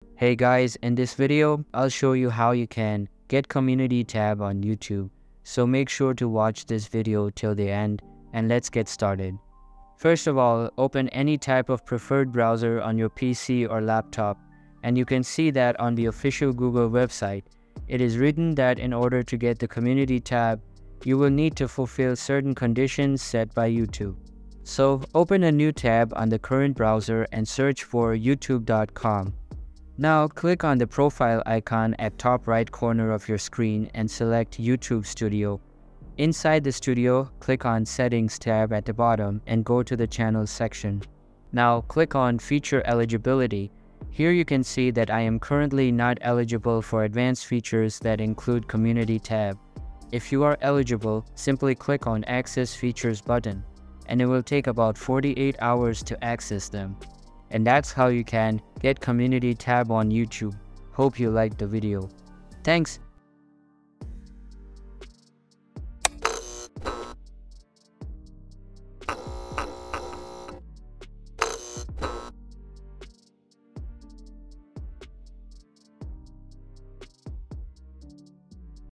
Hey guys, in this video, I'll show you how you can get community tab on YouTube. So make sure to watch this video till the end and let's get started. First of all, open any type of preferred browser on your PC or laptop, and you can see that on the official Google website, it is written that in order to get the community tab, you will need to fulfill certain conditions set by YouTube. So open a new tab on the current browser and search for youtube.com. Now click on the profile icon at top right corner of your screen and select YouTube Studio. Inside the studio, click on Settings tab at the bottom and go to the Channels section. Now click on Feature Eligibility. Here you can see that I am currently not eligible for advanced features that include Community tab. If you are eligible, simply click on Access Features button, and it will take about 48 hours to access them. And that's how you can get Community tab on YouTube. Hope you liked the video. Thanks.